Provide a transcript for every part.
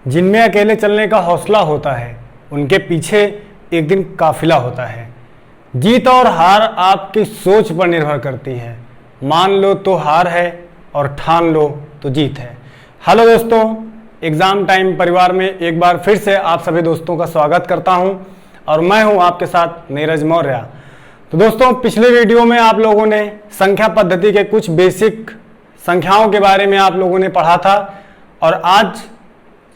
जिनमें अकेले चलने का हौसला होता है, उनके पीछे एक दिन काफिला होता है। जीत और हार आपकी सोच पर निर्भर करती है। मान लो तो हार है और ठान लो तो जीत है। हेलो दोस्तों, एग्ज़ाम टाइम परिवार में एक बार फिर से आप सभी दोस्तों का स्वागत करता हूं और मैं हूं आपके साथ नीरज मौर्य। तो दोस्तों, पिछले वीडियो में आप लोगों ने संख्या पद्धति के कुछ बेसिक संख्याओं के बारे में आप लोगों ने पढ़ा था और आज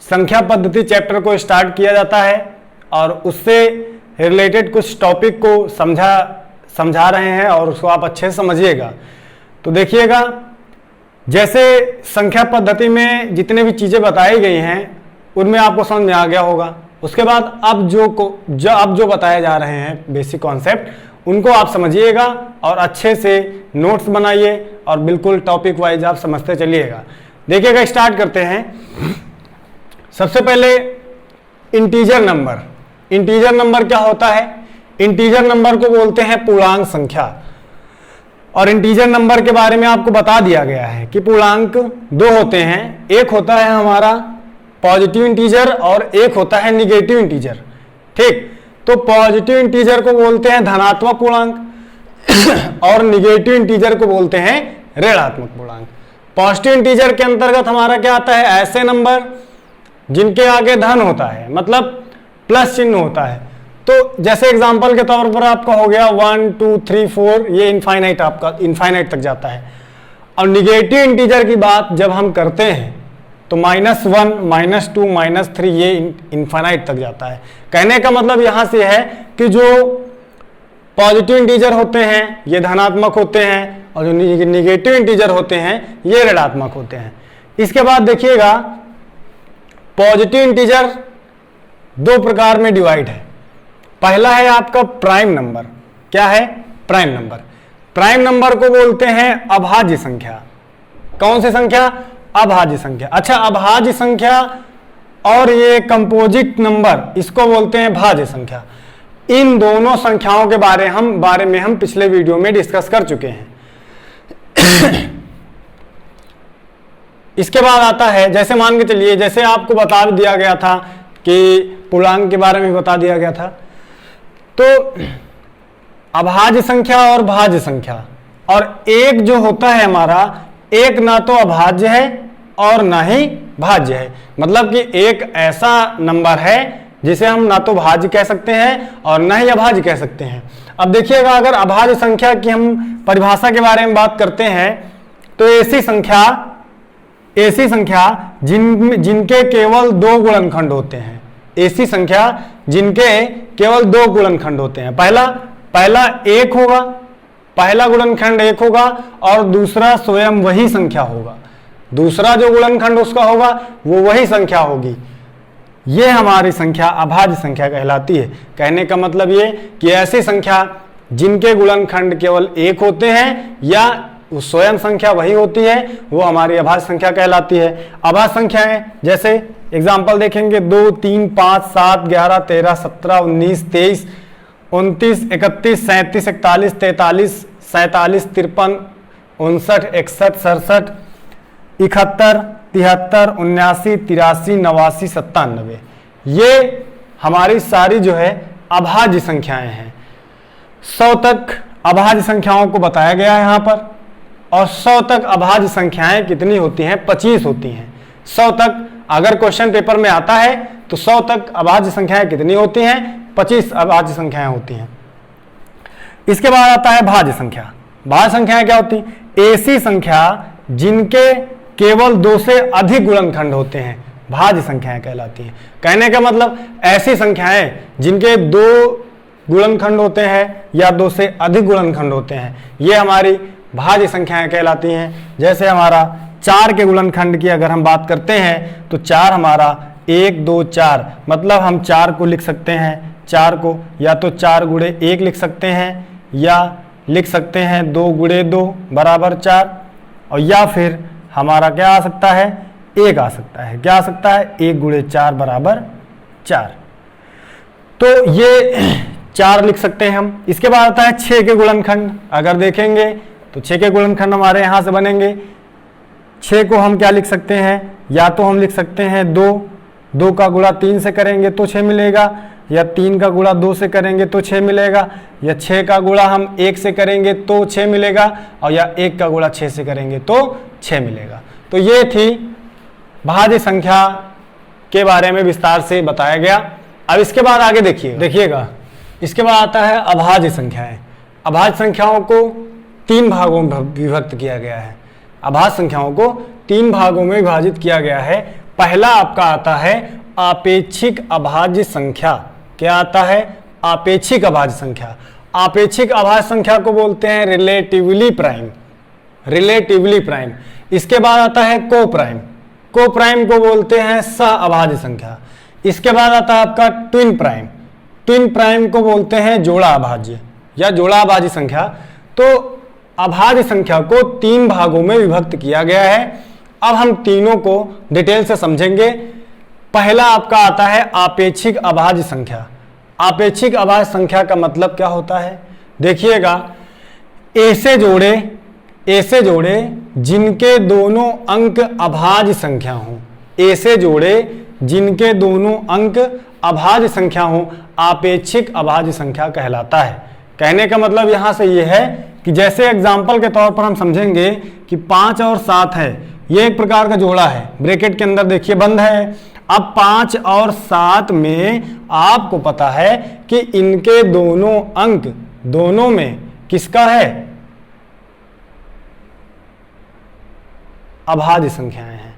संख्या पद्धति चैप्टर को स्टार्ट किया जाता है और उससे रिलेटेड कुछ टॉपिक को समझा रहे हैं और उसको आप अच्छे से समझिएगा। तो देखिएगा, जैसे संख्या पद्धति में जितने भी चीज़ें बताई गई हैं उनमें आपको समझ में आ गया होगा। उसके बाद अब जो बताए जा रहे हैं बेसिक कॉन्सेप्ट उनको आप समझिएगा और अच्छे से नोट्स बनाइए और बिल्कुल टॉपिक वाइज आप समझते चलिएगा। देखिएगा, स्टार्ट करते हैं। सबसे पहले इंटीजर नंबर। इंटीजर नंबर क्या होता है? इंटीजर नंबर को बोलते हैं पूर्णांक संख्या। और इंटीजर नंबर के बारे में आपको बता दिया गया है कि पूर्णांक दो होते हैं। एक होता है हमारा पॉजिटिव इंटीजर और एक होता है निगेटिव इंटीजर। ठीक, तो पॉजिटिव इंटीजर को बोलते हैं धनात्मक पूर्णांक और निगेटिव इंटीजर को बोलते हैं ऋणात्मक पूर्णांक। पॉजिटिव इंटीजर के अंतर्गत हमारा क्या आता है? ऐसे नंबर जिनके आगे धन होता है, मतलब प्लस चिन्ह होता है। तो जैसे एग्जांपल के तौर पर आपका हो गया 1 2 3 4, ये इनफाइनाइट, आपका इनफाइनाइट तक जाता है। और निगेटिव इंटीजर की बात जब हम करते हैं तो -1 -2 -3 ये इनफाइनाइट तक जाता है। कहने का मतलब यहां से है कि जो पॉजिटिव इंटीजर होते हैं ये धनात्मक होते हैं और जो निगेटिव इंटीजर होते हैं ये ऋणात्मक होते हैं। इसके बाद देखिएगा, पॉजिटिव इंटीजर दो प्रकार में डिवाइड है। पहला है आपका प्राइम नंबर। क्या है? Prime number. प्राइम नंबर को बोलते हैं अभाज्य संख्या। कौन सी संख्या? अभाज्य संख्या। अच्छा, अभाज्य संख्या और ये कंपोजिट नंबर, इसको बोलते हैं भाज्य संख्या। इन दोनों संख्याओं के बारे में हम पिछले वीडियो में डिस्कस कर चुके हैं। इसके बाद आता है, जैसे मान के चलिए, जैसे आपको बता दिया गया था कि पूर्णांक के बारे में बता दिया गया था, तो अभाज्य संख्या और भाज्य संख्या, और एक जो होता है हमारा, एक ना तो अभाज्य है और ना ही भाज्य है। मतलब कि एक ऐसा नंबर है जिसे हम ना तो भाज्य कह सकते हैं और ना ही अभाज्य कह सकते हैं। अब देखिएगा, अगर अभाज्य संख्या की हम परिभाषा के बारे में बात करते हैं तो ऐसी संख्या जिनके केवल दो गुणनखंड होते हैं। ऐसी संख्या जिनके केवल दो गुणनखंड होते हैं। पहला एक होगा, पहला गुणनखंड एक होगा और दूसरा स्वयं वही संख्या होगा। दूसरा जो गुणनखंड उसका होगा वो वही संख्या होगी। ये हमारी संख्या अभाज्य संख्या कहलाती है। कहने का मतलब ये कि ऐसी संख्या जिनके गुणनखंड केवल एक होते हैं या स्वयं संख्या वही होती है, वो हमारी अभाज्य संख्या कहलाती है। अभाज्य संख्याएं जैसे एग्जाम्पल देखेंगे, 2 3 5 7 11 13 17 19 23 29 31 37 41 43 47 53 59 61 67 71 73 79 83 89 97। ये हमारी सारी जो है अभाज्य संख्याएं हैं। 100 तक अभाज्य संख्याओं को बताया गया है यहाँ पर। और 100 तक अभाज्य संख्याएं कितनी होती हैं? 25 होती हैं। 100 तक अगर क्वेश्चन पेपर में आता है तो 100 तक अभाज्य संख्याएं कितनी होती हैं? 25 अभाज्य संख्याएं होती हैं। इसके बाद आता है भाज्य संख्या। भाज्य संख्याएं क्या होती हैं? ऐसी संख्या जिनके केवल दो से अधिक गुणनखंड होते हैं, भाज्य संख्याएं कहलाती हैं। कहने का मतलब ऐसी संख्याएं जिनके दो गुणनखंड होते हैं या दो से अधिक गुणनखंड होते हैं, ये हमारी भाज्य संख्याएं कहलाती हैं। जैसे हमारा 4 के गुणनखंड की अगर हम बात करते हैं तो 4 हमारा 1 2 4, मतलब हम 4 को लिख सकते हैं, 4 को या तो 4 गुणे 1 लिख सकते हैं या लिख सकते हैं 2 गुणे 2 बराबर 4, और या फिर हमारा क्या आ सकता है? 1 आ सकता है। क्या आ सकता है? 1 गुणे 4 बराबर 4। तो ये 4 लिख सकते हैं हम। इसके बाद आता है 6 के गुणनखंड। अगर देखेंगे तो 6 के गुणनखंड हमारे यहाँ से बनेंगे। 6 को हम क्या लिख सकते हैं? या तो हम लिख सकते हैं 2 2 का गुणा 3 से करेंगे तो 6 मिलेगा, या 3 का गुणा 2 से करेंगे तो 6 मिलेगा, या 6 का गुणा हम 1 से करेंगे तो 6 मिलेगा, और या 1 का गुणा 6 से करेंगे तो 6 मिलेगा। तो ये थी भाज्य संख्या के बारे में विस्तार से बताया गया। अब इसके बाद आगे देखिएगा, इसके बाद आता है अभाज्य संख्याएं। अभाज्य संख्याओं को 3 भागों में विभक्त किया गया है। अभाज्य संख्याओं को 3 भागों में विभाजित किया गया है। पहला आपका आता है आपेक्षिक अभाज्य संख्या। क्या आता है? आपेक्षिक अभाज्य संख्या। आपेक्षिक अभाज्य संख्या को बोलते हैं रिलेटिवली प्राइम, रिलेटिवली प्राइम। इसके बाद आता है को प्राइम, को प्राइम को बोलते हैं सह अभाज्य संख्या। इसके बाद आता है आपका ट्विन प्राइम, ट्विन प्राइम को बोलते हैं जोड़ा अभाज्य या जोड़ा अभाज्य संख्या। तो अभाज्य संख्या को 3 भागों में विभक्त किया गया है। अब हम तीनों को डिटेल से समझेंगे। पहला आपका आता है आपेक्षिक अभाज्य संख्या। आपेक्षिक अभाज्य संख्या का मतलब क्या होता है? देखिएगा, ऐसे जोड़े जिनके दोनों अंक अभाज्य संख्या हों, ऐसे जोड़े जिनके दोनों अंक अभाज्य संख्या हों, आपेक्षिक अभाज्य संख्या कहलाता है। कहने का मतलब यहां से यह है कि जैसे एग्जाम्पल के तौर पर हम समझेंगे कि 5 और 7 है, ये एक प्रकार का जोड़ा है, ब्रैकेट के अंदर देखिए बंद है। अब 5 और 7 में आपको पता है कि इनके दोनों अंक दोनों में किसका है? अभाज्य संख्याएं हैं।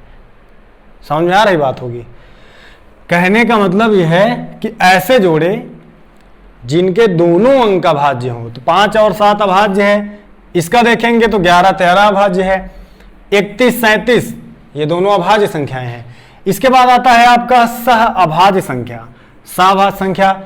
समझ में आ रही बात होगी। कहने का मतलब यह है कि ऐसे जोड़े जिनके दोनों अंक अभाज्य हों, तो 5 और 7 अभाज्य है। इसका देखेंगे तो 11, 13 अभाज्य है, 31, 37 ये दोनों अभाज्य संख्याएं हैं। इसके बाद आता है आपका सह अभाज्य संख्या, सहभाज्य संख्या।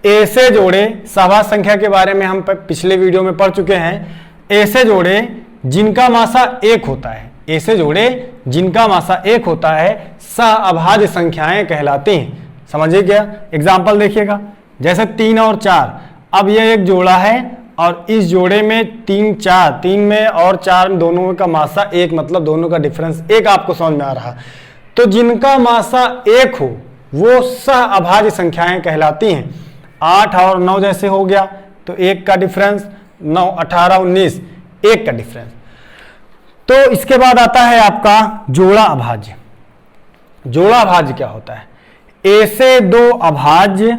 ऐसे जोड़े, सहभाज्य संख्या के बारे में हम पिछले वीडियो में पढ़ चुके हैं। ऐसे जोड़े जिनका मासा 1 होता है, ऐसे जोड़े जिनका मासा 1 होता है सह अभाज्य संख्याएं कहलाती हैं। समझिए क्या? एग्जाम्पल देखिएगा, जैसे 3 और 4। अब यह एक जोड़ा है और इस जोड़े में 3, 4, 3 में और 4 दोनों का मासा 1, मतलब दोनों का डिफरेंस 1 आपको समझ में आ रहा। तो जिनका मासा 1 हो वो सह अभाज्य संख्याएं कहलाती हैं। 8 और 9 जैसे हो गया तो 1 का डिफरेंस, 9, 18, 19 1 का डिफरेंस। तो इसके बाद आता है आपका जोड़ा अभाज्य। जोड़ा अभाज्य क्या होता है? ऐसे 2 अभाज्य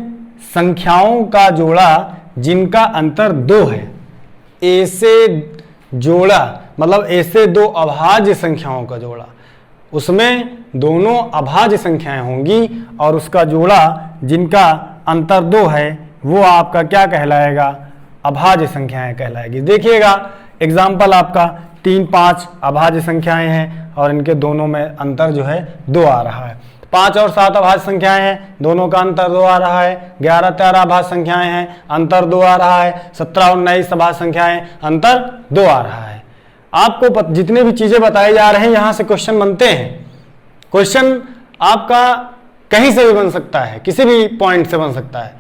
संख्याओं का जोड़ा जिनका अंतर 2 है। ऐसे जोड़ा मतलब ऐसे 2 अभाज्य संख्याओं का जोड़ा, उसमें दोनों अभाज्य संख्याएं होंगी और उसका जोड़ा जिनका अंतर 2 है वो आपका क्या कहलाएगा? अभाज्य संख्याएं कहलाएगी। देखिएगा एग्जाम्पल आपका 3, 5 अभाज्य संख्याएं हैं और इनके दोनों में अंतर जो है 2 आ रहा है। 5 और 7 अभाज्य संख्याएं हैं, दोनों का अंतर 2 आ रहा है। 11, 13 अभाज्य संख्याएं हैं, अंतर 2 आ रहा है। 17 और 19 अभाज्य संख्याएं, अंतर 2 आ रहा है। आपको जितने भी चीजें बताई जा रहे हैं यहां से क्वेश्चन बनते हैं। क्वेश्चन आपका कहीं से भी बन सकता है, किसी भी पॉइंट से बन सकता है।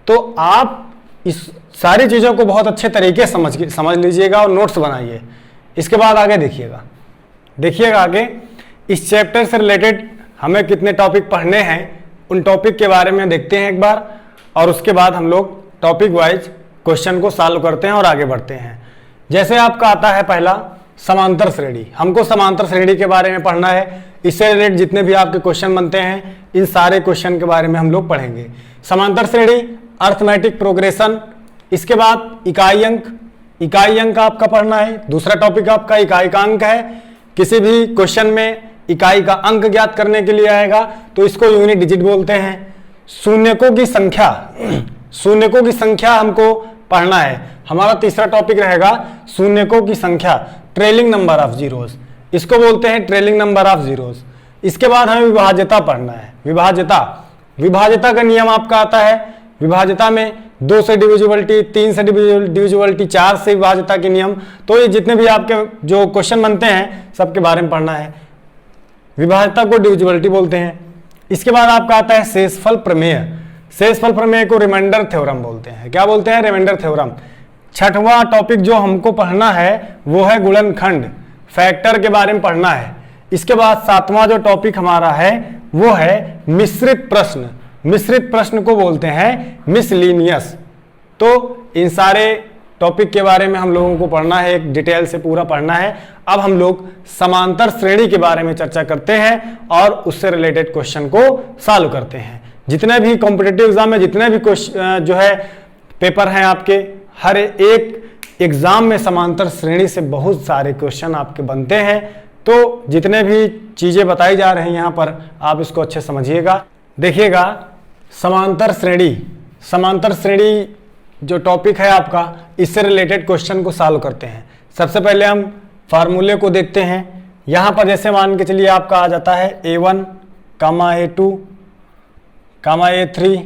तो आप इस सारी चीजों को बहुत अच्छे तरीके से समझ लीजिएगा और नोट्स बनाइए। इसके बाद आगे देखिएगा आगे इस चैप्टर से रिलेटेड हमें कितने टॉपिक पढ़ने हैं, उन टॉपिक के बारे में देखते हैं एक बार, और उसके बाद हम लोग टॉपिक वाइज क्वेश्चन को सॉल्व करते हैं और आगे बढ़ते हैं। जैसे आपका आता है पहला समांतर श्रेणी। हमको समांतर श्रेणी के बारे में पढ़ना है। इससे रिलेटेड जितने भी आपके क्वेश्चन बनते हैं इन सारे क्वेश्चन के बारे में हम लोग पढ़ेंगे। समांतर श्रेणी, अर्थमेटिक प्रोग्रेशन, इसके बाद इकाई अंक आपका पढ़ना है। दूसरा टॉपिक आपका इकाई का अंक है। किसी भी क्वेश्चन में इकाई का अंक ज्ञात करने के लिए आएगा तो इसको यूनिट डिजिट बोलते हैं। शून्यकों की संख्या हमको पढ़ना है। हमारा तीसरा टॉपिक रहेगा शून्यकों की संख्या, ट्रेलिंग नंबर ऑफ जीरोस, इसको बोलते हैं ट्रेलिंग नंबर ऑफ जीरोस। इसके बाद हमें विभाज्यता पढ़ना है। विभाज्यता का नियम आपका आता है। विभाज्यता में 2 से डिविजिबिलिटी, 3 से डिविजिबिलिटी, 4 से विभाज्यता के नियम। तो ये जितने भी आपके जो क्वेश्चन बनते हैं सबके बारे में पढ़ना है। विभाज्यता को डिविजिबिलिटी बोलते हैं। इसके बाद आपका आता है शेषफल प्रमेय। शेषफल प्रमेय को रिमाइंडर थ्योरम बोलते हैं। क्या बोलते हैं? Remainder theorem. छठवां टॉपिक जो हमको पढ़ना है वो है गुणनखंड, फैक्टर के बारे में पढ़ना है। इसके बाद 7वां जो टॉपिक हमारा है वो है मिश्रित प्रश्न। मिश्रित प्रश्न को बोलते हैं मिसलिनियस। तो इन सारे टॉपिक के बारे में हम लोगों को पढ़ना है, एक डिटेल से पूरा पढ़ना है। अब हम लोग समांतर श्रेणी के बारे में चर्चा करते हैं और उससे रिलेटेड क्वेश्चन को सॉल्व करते हैं। जितने भी कॉम्पिटिटिव एग्जाम में जितने भी क्वेश्चन जो है पेपर हैं आपके, हर एक एग्जाम में समांतर श्रेणी से बहुत सारे क्वेश्चन आपके बनते हैं। तो जितने भी चीजें बताई जा रही हैं यहाँ पर आप इसको अच्छे समझिएगा, देखिएगा। समांतर श्रेणी जो टॉपिक है आपका, इससे रिलेटेड क्वेश्चन को सॉल्व करते हैं। सबसे पहले हम फार्मूले को देखते हैं। यहाँ पर जैसे मान के चलिए आपका आ जाता है A1, A2, A3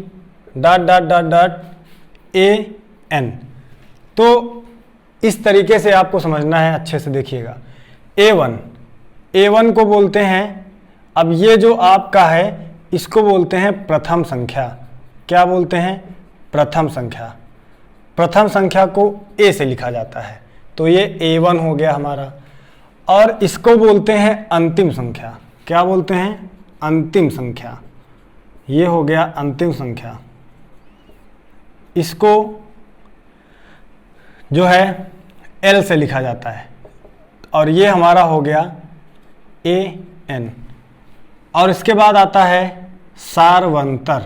AN। तो इस तरीके से आपको समझना है, अच्छे से देखिएगा। A1 को बोलते हैं, अब ये जो आपका है इसको बोलते हैं प्रथम संख्या। क्या बोलते हैं? प्रथम संख्या। प्रथम संख्या को A से लिखा जाता है, तो ये A1 हो गया हमारा। और इसको बोलते हैं अंतिम संख्या। क्या बोलते हैं? अंतिम संख्या। ये हो गया अंतिम संख्या। इसको जो है L से लिखा जाता है, और ये हमारा हो गया AN। और इसके बाद आता है सारवंतर।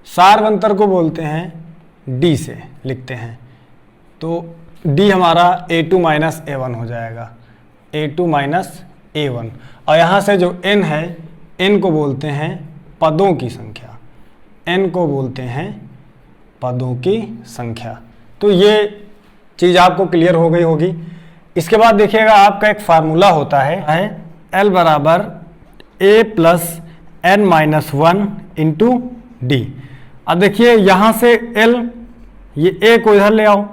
सारवंतर को बोलते हैं D से लिखते हैं, तो D हमारा A2 माइनस A1 हो जाएगा। A2 minus A1। और यहाँ से जो N है, N को बोलते हैं पदों की संख्या। N को बोलते हैं पदों की संख्या। तो ये चीज़ आपको क्लियर हो गई होगी। इसके बाद देखिएगा आपका एक फार्मूला होता है L बराबर A plus N minus 1 into D. अब देखिए यहाँ से L, ये A को इधर ले आओ,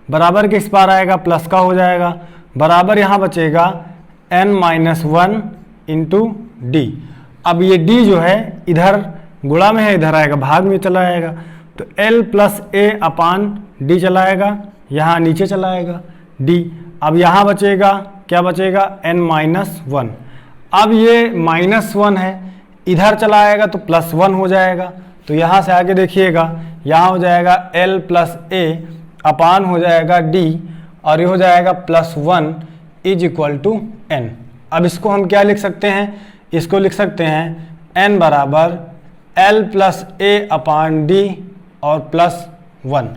बराबर किस पार आएगा? प्लस का हो जाएगा। बराबर यहाँ बचेगा N माइनस 1 इंटू डी। अब ये D जो है इधर गुणा में है, इधर आएगा भाग में चला आएगा, तो L plus A upon D चला आएगा, यहाँ नीचे चला आएगा D। अब यहाँ बचेगा, क्या बचेगा? N minus 1। अब ये -1 है, इधर चला आएगा तो +1 हो जाएगा। तो यहाँ से आगे देखिएगा, यहाँ हो जाएगा L प्लस A अपान हो जाएगा D, और ये हो जाएगा +1 इज इक्वल टू N। अब इसको हम क्या लिख सकते हैं? इसको लिख सकते हैं N बराबर L plus A upon D और +1।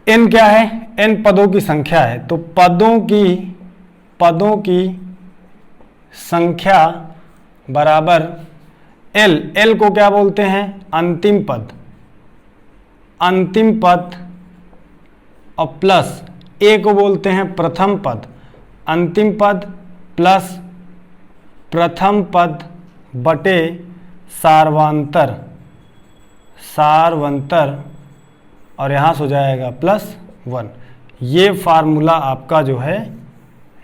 N क्या है? N पदों की संख्या है, तो पदों की संख्या बराबर L को क्या बोलते हैं? अंतिम पद और प्लस A को बोलते हैं प्रथम पद। अंतिम पद प्लस प्रथम पद बटे सार्वंतर, और यहाँ से हो जाएगा +1। ये फार्मूला आपका जो है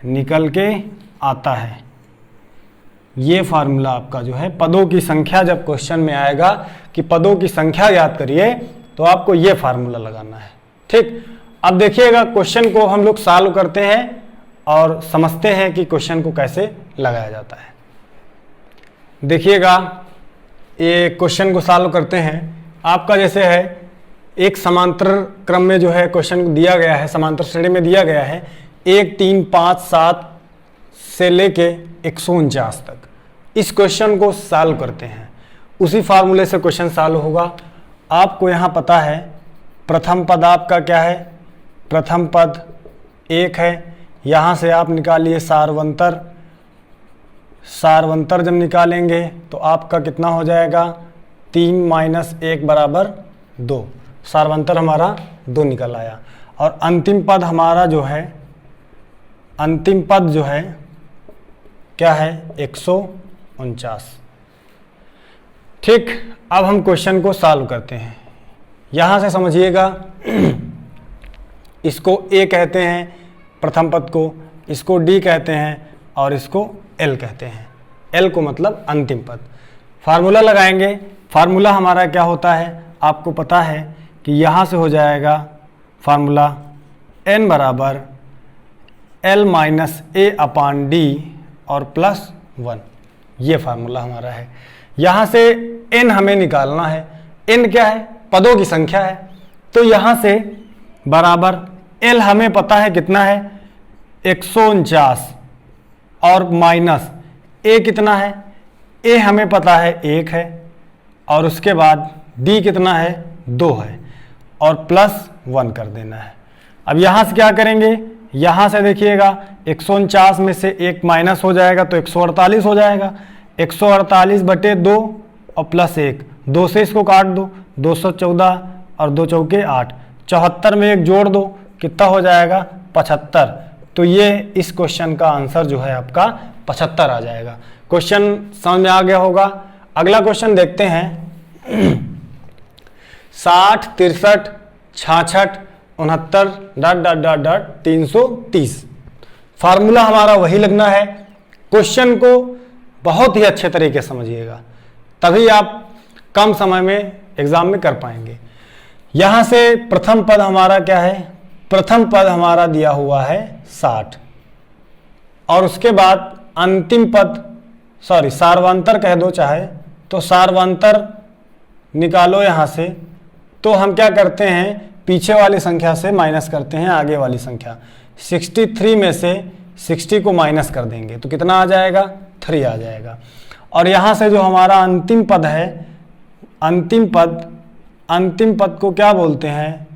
निकल के आता है। ये फार्मूला आपका जो है पदों की संख्या, जब क्वेश्चन में आएगा कि पदों की संख्या याद करिए, तो आपको ये फार्मूला लगाना है। ठीक, अब देखिएगा क्वेश्चन को हम लोग सॉल्व करते हैं और समझते हैं कि क्वेश्चन को कैसे लगाया जाता है। देखिएगा, ये क्वेश्चन को सॉल्व करते हैं। आपका जैसे है एक समांतर क्रम में जो है क्वेश्चन दिया गया है, समांतर श्रेणी में दिया गया है 1, 3, 5, 7 से लेके 149 तक। इस क्वेश्चन को सॉल्व करते हैं, उसी फार्मूले से क्वेश्चन सॉल्व होगा। आपको यहाँ पता है प्रथम पद आपका क्या है? प्रथम पद 1 है। यहाँ से आप निकालिए सारवंतर जब निकालेंगे तो आपका कितना हो जाएगा? 3 माइनस 1 बराबर 2। सारवंतर हमारा 2 निकल आया। और अंतिम पद हमारा जो है, अंतिम पद जो है क्या है? 149। ठीक, अब हम क्वेश्चन को सॉल्व करते हैं। यहाँ से समझिएगा, इसको A कहते हैं प्रथम पद को, इसको D कहते हैं और इसको L कहते हैं। L को मतलब अंतिम पद। फार्मूला लगाएंगे। फार्मूला हमारा क्या होता है? आपको पता है कि यहाँ से हो जाएगा फार्मूला N बराबर L minus A upon D और +1। ये फार्मूला हमारा है। यहाँ से n हमें निकालना है। n क्या है? पदों की संख्या है। तो यहाँ से बराबर l हमें पता है कितना है 149 और माइनस a कितना है? a हमें पता है 1 है और उसके बाद d कितना है 2 है और +1 कर देना है। अब यहाँ से क्या करेंगे? यहाँ से देखिएगा 149 में से 1 माइनस हो जाएगा तो 148 हो जाएगा। 148/2 और +1, 2 से इसको काट दो, 214 और 2 चौके 8, 74 में 1 जोड़ दो, कितना हो जाएगा? 75। तो ये इस क्वेश्चन का आंसर जो है आपका 75 आ जाएगा। क्वेश्चन समझ में आ गया होगा। अगला क्वेश्चन देखते हैं। 60, 63, 66, 69 ... 330। फार्मूला हमारा वही लगना है। क्वेश्चन को बहुत ही अच्छे तरीके से समझिएगा, तभी आप कम समय में एग्जाम में कर पाएंगे। यहाँ से प्रथम पद हमारा क्या है? प्रथम पद हमारा दिया हुआ है 60 और उसके बाद अंतिम पद, सार्वंतर कह दो चाहे, तो सार्वंतर निकालो यहाँ से। तो हम क्या करते हैं? पीछे वाली संख्या से माइनस करते हैं आगे वाली संख्या। 63 में से 60 को माइनस कर देंगे तो कितना आ जाएगा? 3 आ जाएगा। और यहाँ से जो हमारा अंतिम पद है, अंतिम पद को क्या बोलते हैं?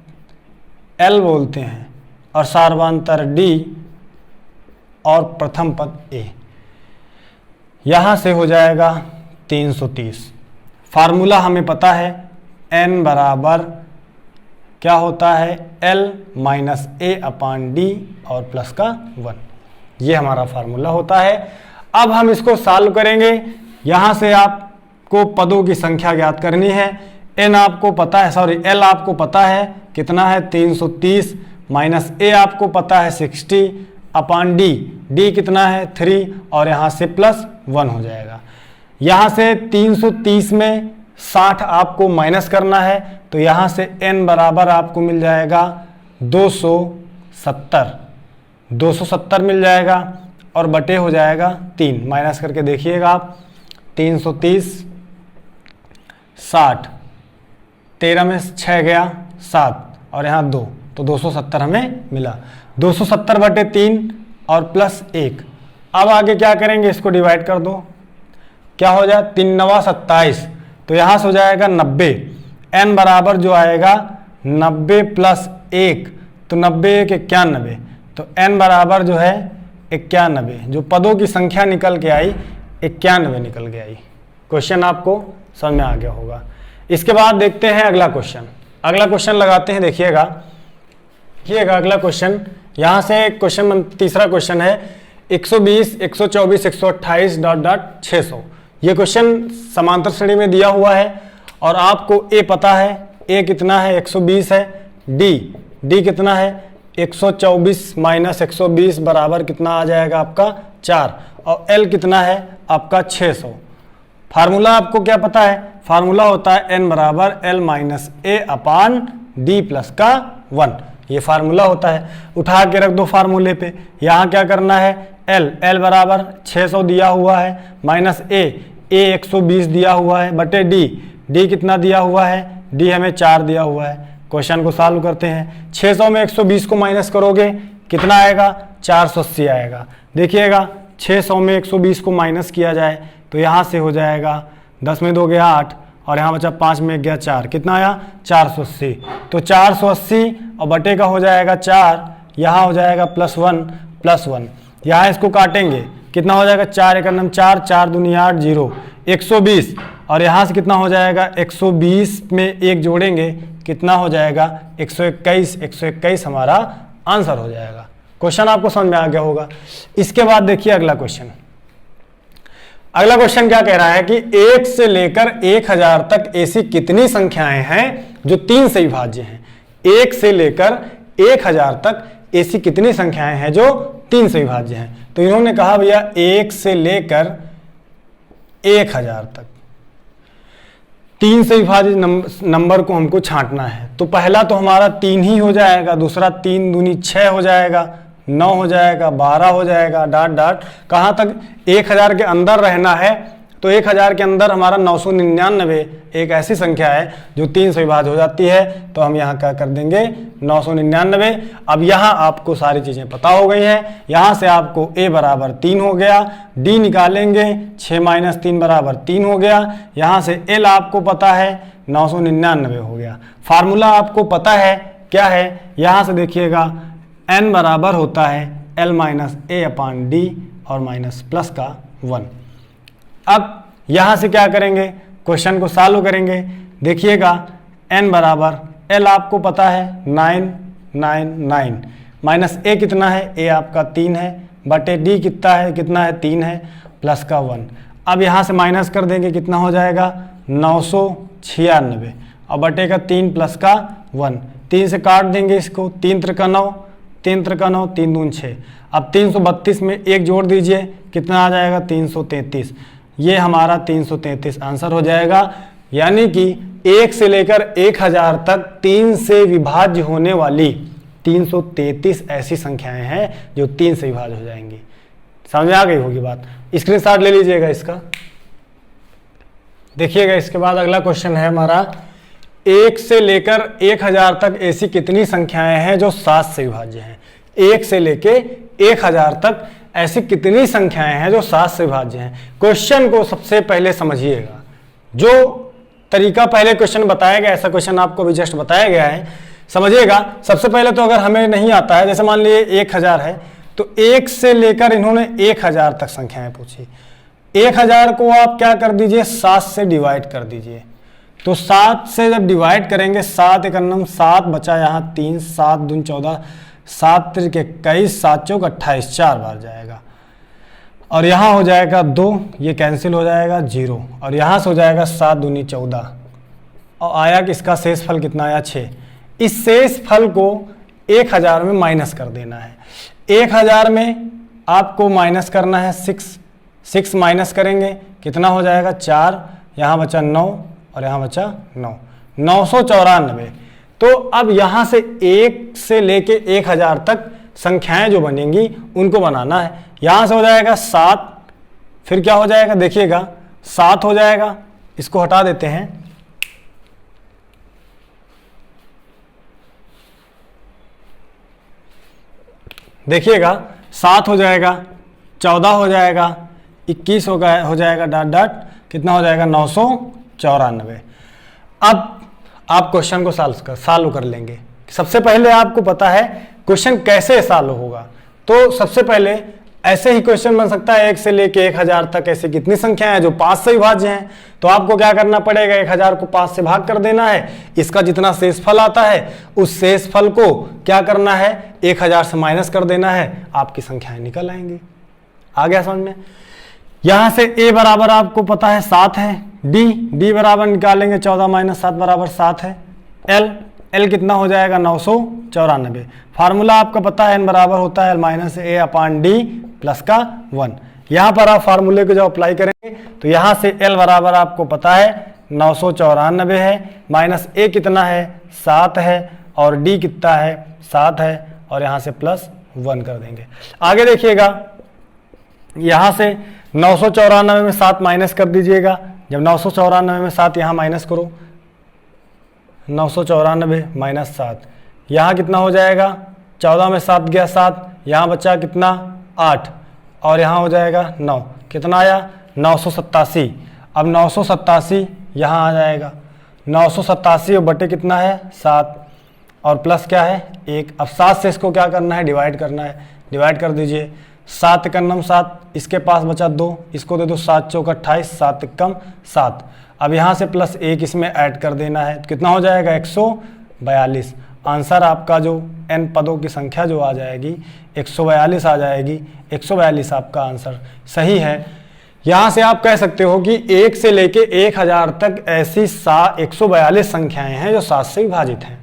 L बोलते हैं और सार्वंतर D और प्रथम पद A। यहाँ से हो जाएगा 330। फार्मूला हमें पता है n बराबर क्या होता है? L माइनस A/D और प्लस का 1। ये हमारा फार्मूला होता है। अब हम इसको सॉल्व करेंगे। यहाँ से आपको पदों की संख्या ज्ञात करनी है। n आपको पता है, L आपको पता है कितना है? 330 माइनस A आपको पता है 60/D, D कितना है? 3 और यहाँ से +1 हो जाएगा। यहाँ से 330 में 60 आपको माइनस करना है तो यहाँ से n बराबर आपको मिल जाएगा 270 मिल जाएगा और बटे हो जाएगा 3। माइनस करके देखिएगा आप, 330 60, 13 में 6 गया 7 और यहाँ 2, तो 270 हमें मिला। 270/3 और +1। अब आगे क्या करेंगे? इसको डिवाइड कर दो, क्या हो जाए? 3 9 27, तो यहाँ से हो जाएगा 90। n बराबर जो आएगा 90 + 1, तो 90 1 91, तो n बराबर जो है 91। जो पदों की संख्या निकल के आई 91 निकल के आई। क्वेश्चन आपको समझ में आ गया होगा। इसके बाद देखते हैं अगला क्वेश्चन। अगला क्वेश्चन लगाते हैं, देखिएगा अगला क्वेश्चन। यहाँ से क्वेश्चन तीसरा क्वेश्चन है 120, 124, 128 ... 600। ये क्वेश्चन समांतर श्रेणी में दिया हुआ है और आपको A पता है। A कितना है? 120 है। D कितना है? 124 माइनस 120 बराबर कितना आ जाएगा आपका? 4। और L कितना है आपका? 600। फार्मूला आपको क्या पता है? फार्मूला होता है n बराबर L माइनस A/D प्लस का 1। ये फार्मूला होता है। उठा के रख दो फार्मूले पे। यहाँ क्या करना है? L बराबर 600 दिया हुआ है, माइनस A 120 दिया हुआ है, बटे D कितना दिया हुआ है? D हमें 4 दिया हुआ है। क्वेश्चन को सॉल्व करते हैं। 600 में 120 को माइनस करोगे कितना आएगा? 480 आएगा। देखिएगा 600 में 120 को माइनस किया जाए तो यहाँ से हो जाएगा 10 में 2 गया 8 और यहाँ बचा 5 में गया 4, कितना आया? 480। तो 480 और बटे का हो जाएगा 4, यहाँ हो जाएगा +1 यहाँ इसको काटेंगे कितना हो जाएगा? 4 × 9 4, 4 दूनी 8 0, 120 और यहाँ से कितना हो जाएगा? 120 में 1 जोड़ेंगे कितना हो जाएगा? 121 हमारा आंसर हो जाएगा। क्वेश्चन आपको समझ में आ गया होगा। इसके बाद देखिए अगला क्वेश्चन। अगला क्वेश्चन क्या कह रहा है कि 1 से लेकर 1000 तक ऐसी कितनी संख्याएं हैं जो 3 से विभाज्य हैं? 1 से लेकर 1000 तक ऐसी कितनी संख्याएं हैं जो 3 से विभाज्य हैं? तो इन्होंने कहा भैया 1 से लेकर 1000 तक 3 से विभाजित नंबर को हमको छांटना है। तो पहला तो हमारा 3 ही हो जाएगा, दूसरा 3 दूनी 6 हो जाएगा, 9 हो जाएगा, 12 हो जाएगा, डॉट डॉट कहाँ तक 1000 के अंदर रहना है। तो 1000 के अंदर हमारा 999 एक ऐसी संख्या है जो 3 से विभाज्य हो जाती है। तो हम यहाँ क्या कर देंगे 999। अब यहाँ आपको सारी चीज़ें पता हो गई हैं। यहाँ से आपको a बराबर 3 हो गया, d निकालेंगे 6 - 3 बराबर 3 हो गया। यहाँ से l आपको पता है 999 हो गया। फार्मूला आपको पता है क्या है, यहाँ से देखिएगा n बराबर होता है l - a/d और माइनस प्लस का 1। अब यहाँ से क्या करेंगे, क्वेश्चन को सॉल्व करेंगे। देखिएगा n बराबर l आपको पता है 999 माइनस a कितना है, a आपका 3 है, बटे d कितना है 3 है, प्लस का 1। अब यहाँ से माइनस कर देंगे, कितना हो जाएगा 996 और बटे का 3 प्लस का 1। 3 से काट देंगे इसको, 3 त्रिका 9, 3 त्रिका 9, 3 दून 6। अब 332 में 1 जोड़ दीजिए, कितना आ जाएगा 333। ये हमारा 333 आंसर हो जाएगा। यानी कि 1 से लेकर 1000 तक 3 से विभाज्य होने वाली 333 ऐसी संख्याएं हैं जो 3 से विभाज्य हो जाएंगी। समझ में आ गई होगी बात। स्क्रीनशॉट ले लीजिएगा इसका। देखिएगा इसके बाद अगला क्वेश्चन है हमारा, 1 से लेकर 1000 तक ऐसी कितनी संख्याएं हैं जो 7 से विभाज्य हैं। 1 से लेके 1000 तक ऐसी कितनी संख्याएं हैं जो 7 से विभाज्य हैं। क्वेश्चन को सबसे पहले समझिएगा। जो तरीका पहले क्वेश्चन बताया गया, ऐसा क्वेश्चन आपको भी जस्ट बताया गया है, समझिएगा। सबसे पहले तो अगर हमें नहीं आता है, जैसे मान लीजिए 1000 है, तो 1 से लेकर इन्होंने 1000 तक संख्याएं पूछी। 1000 को आप क्या कर दीजिए 7 से डिवाइड कर दीजिए। तो 7 से जब डिवाइड करेंगे, 7 × 9 7 बचा यहाँ 3, 7 दूनी 14, 7 त्रिक 21, 7 चौक 28, 4 बार जाएगा। और यहाँ हो जाएगा 2, ये कैंसिल हो जाएगा 0, और यहाँ से हो जाएगा 7 दूनी 14, और आया कि इसका शेष फल कितना आया 6। इस शेष फल को 1000 में माइनस कर देना है। 1000 में आपको माइनस करना है 6 माइनस करेंगे, कितना हो जाएगा 4, यहाँ बचा 9 और यहाँ बचा 9, 994। तो अब यहाँ से 1 से लेके 1000 तक संख्याएं जो बनेंगी उनको बनाना है। यहाँ से हो जाएगा 7, फिर क्या हो जाएगा देखिएगा 7 हो जाएगा, इसको हटा देते हैं। देखिएगा 7 हो जाएगा, 14 हो जाएगा, 21 हो जाएगा, डॉट डॉट कितना हो जाएगा 994। अब आप क्वेश्चन को सॉल्व कर लेंगे। सबसे पहले आपको पता है क्वेश्चन कैसे सॉल्व होगा। तो सबसे पहले ऐसे ही क्वेश्चन बन सकता है 1 से लेके 1000 तक ऐसी कितनी संख्याएं हैं जो 5 से विभाज्य हैं। तो आपको क्या करना पड़ेगा, 1000 को 5 से भाग कर देना है। इसका जितना शेषफल आता है उस शेषफल को क्या करना है 1000 से माइनस कर देना है, आपकी संख्याएं निकल आएंगी। आ गया समझ में। यहां से a बराबर आपको पता है 7 है, d बराबर निकालेंगे 14 - 7 बराबर 7 है, l कितना हो जाएगा 994। फार्मूला आपका पता है n बराबर होता है l - a/d प्लस का 1। यहाँ पर आप फार्मूले को जब अप्लाई करेंगे तो यहाँ से l बराबर आपको पता है 994 है, माइनस a कितना है 7 है, और d कितना है 7 है, और यहाँ से प्लस 1 कर देंगे। आगे देखिएगा यहाँ से 994 में 7 माइनस कर दीजिएगा। जब 994 में 7 यहाँ माइनस करो, 994 - 7, यहाँ कितना हो जाएगा 14 में 7 गया 7, यहाँ बचा कितना 8, और यहाँ हो जाएगा 9, कितना आया 987। अब 987 यहाँ आ जाएगा, 987 और बटे कितना है 7, और प्लस क्या है 1। अब 7 से इसको क्या करना है डिवाइड करना है, डिवाइड कर दीजिए। 7 × 9 7, इसके पास बचा 2, इसको दे दो 7 चौक 28, 7 कम 7। अब यहाँ से प्लस 1 इसमें ऐड कर देना है, कितना हो जाएगा 142। आंसर आपका जो n पदों की संख्या जो आ जाएगी 142 आ जाएगी। 142 आपका आंसर सही है। यहाँ से आप कह सकते हो कि 1 से लेके 1000 तक ऐसी 142 संख्याएं हैं जो 7 से विभाजित हैं।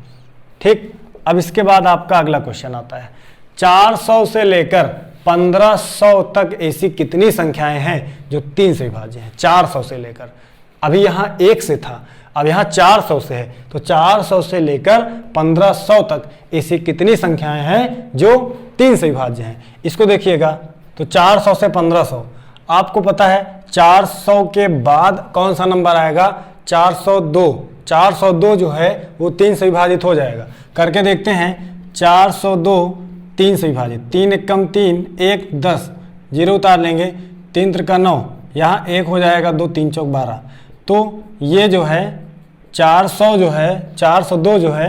ठीक। अब इसके बाद आपका अगला क्वेश्चन आता है, 400 से लेकर 1500 तक ऐसी कितनी संख्याएं हैं जो 3 से विभाज्य हैं। 400 से लेकर अभी यहाँ 1 से था, अब यहाँ 400 से है, तो 400 से लेकर 1500 तक ऐसी कितनी संख्याएं हैं जो 3 से विभाज्य हैं। इसको देखिएगा, तो 400 से 1500, आपको पता है 400 के बाद कौन सा नंबर आएगा, 402। 402 जो है वो 3 से विभाजित हो जाएगा, करके देखते हैं। 402 3 से विभाजित, 3 एकम 3, 1 10, 0 उतार लेंगे, 3 त्रिका 9, यहाँ 1 हो जाएगा, 2 3 चौक 12। तो ये जो है 400 जो है 402 जो है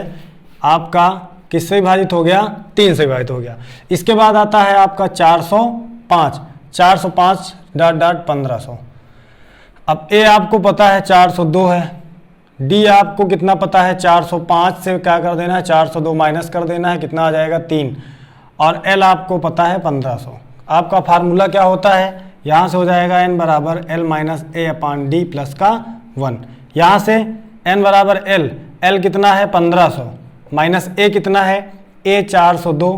आपका किससे विभाजित हो गया, 3 से विभाजित हो गया। इसके बाद आता है आपका 405, 405 डॉट डॉट 1500। अब ए आपको पता है 402 है, डी आपको कितना पता है, 405 से क्या कर देना है, 402 माइनस कर देना है, कितना आ जाएगा 3, और एल आपको पता है 1500। आपका फार्मूला क्या होता है, यहाँ से हो जाएगा n बराबर एल माइनस ए अपान डी प्लस का 1। यहाँ से n बराबर एल, एल कितना है 1500, माइनस ए कितना है, ए 402